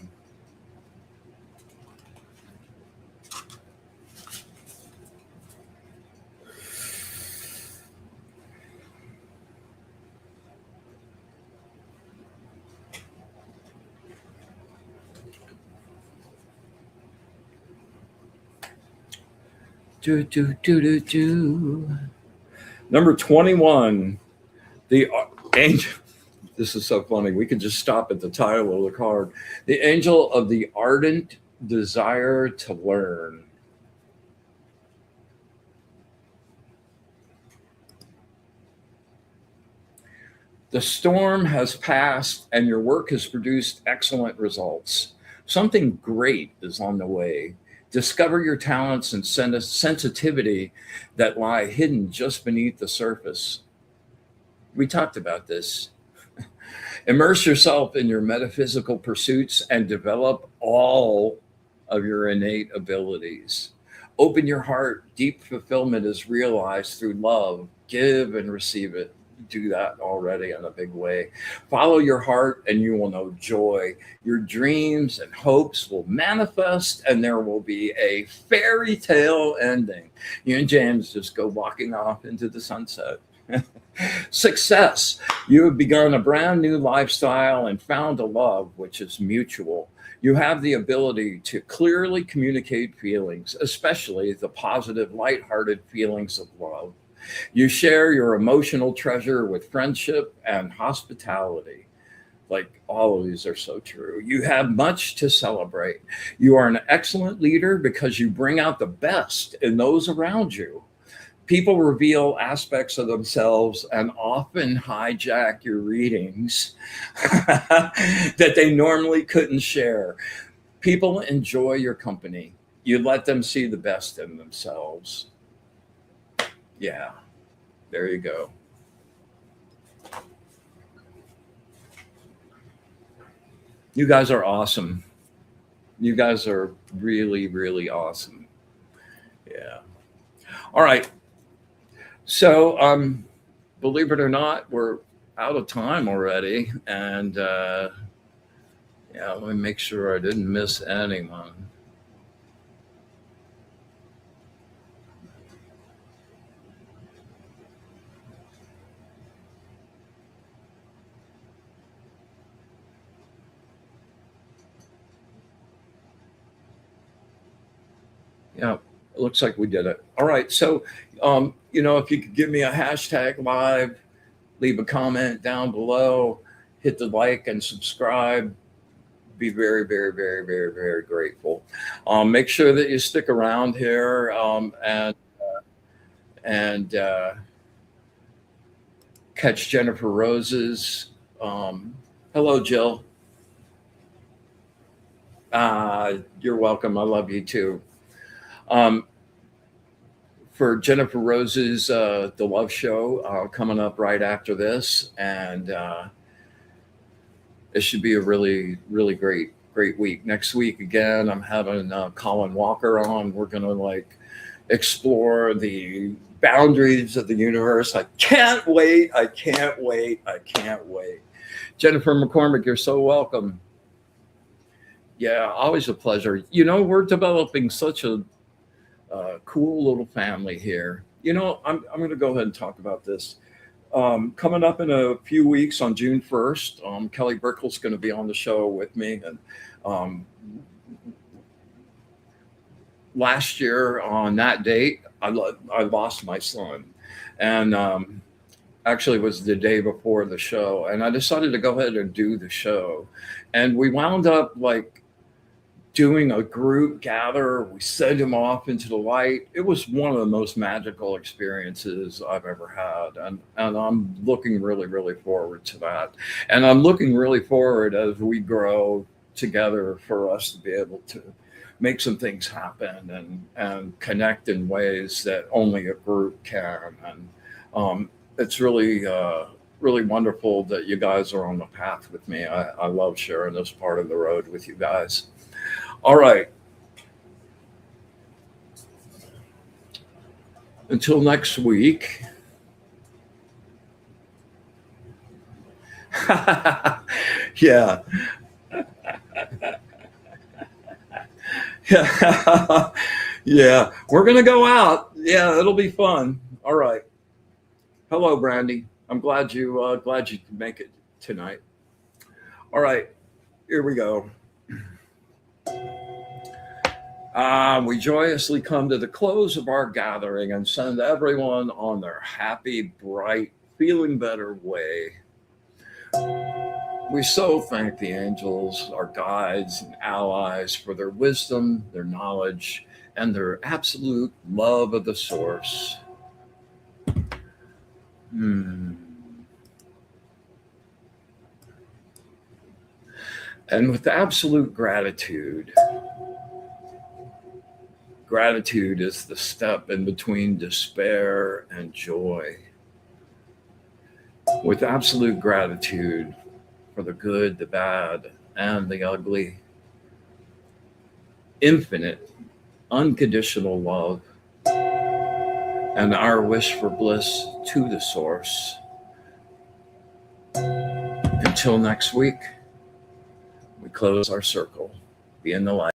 Do, do, do, do, do. Number 21, the angel. This is so funny. We could just stop at the title of the card. The angel of the ardent desire to learn. The storm has passed and your work has produced excellent results. Something great is on the way. Discover your talents and sensitivity that lie hidden just beneath the surface. We talked about this. Immerse yourself in your metaphysical pursuits and develop all of your innate abilities. Open your heart. Deep fulfillment is realized through love. Give and receive it. Do that already in a big way. Follow your heart and you will know joy. Your dreams and hopes will manifest and there will be a fairy tale ending. You and James just go walking off into the sunset. Success. You have begun a brand new lifestyle and found a love which is mutual. You have the ability to clearly communicate feelings, especially the positive, lighthearted feelings of love. You share your emotional treasure with friendship and hospitality. Like all of these are so true. You have much to celebrate. You are an excellent leader because you bring out the best in those around you. People reveal aspects of themselves and often hijack your readings that they normally couldn't share. People enjoy your company. You let them see the best in themselves. Yeah, there you go. You guys are awesome. You guys are really, really awesome. Yeah. All right. So, believe it or not, we're out of time already. And yeah, let me make sure I didn't miss anyone. Yeah, it looks like we did it. All right. So, if you could give me a hashtag live, leave a comment down below, hit the like and subscribe. Be very, very, very, very, very grateful. Make sure that you stick around here and catch Jennifer Rose's. Hello, Jill. You're welcome. I love you too. Um, for Jennifer Rose's The Love Show coming up right after this, and it should be a really, really great week. Next week again, I'm having Colin Walker on. We're gonna explore the boundaries of the universe. I can't wait. I can't wait. I can't wait. Jennifer McCormick, you're so welcome. Yeah, always a pleasure. We're developing such a cool little family here. I'm going to go ahead and talk about this. Coming up in a few weeks on June 1st, Kelly Brickle's going to be on the show with me. And last year on that date, I lost my son. And actually it was the day before the show. And I decided to go ahead and do the show. And we wound up doing a group gather. We sent him off into the light. It was one of the most magical experiences I've ever had. And I'm looking really, really forward to that. And I'm looking really forward as we grow together for us to be able to make some things happen and connect in ways that only a group can. And it's really, really wonderful that you guys are on the path with me. I love sharing this part of the road with you guys. All right. Until next week. Yeah. Yeah. Yeah. We're going to go out. Yeah, it'll be fun. All right. Hello, Brandy. I'm glad you could make it tonight. All right. Here we go. We joyously come to the close of our gathering and send everyone on their happy, bright, feeling better way. We so thank the angels, our guides and allies, for their wisdom, their knowledge, and their absolute love of the source. And with absolute gratitude, gratitude is the step in between despair and joy. With absolute gratitude for the good, the bad, and the ugly, infinite, unconditional love, and our wish for bliss to the source. Until next week, we close our circle. Be in the light.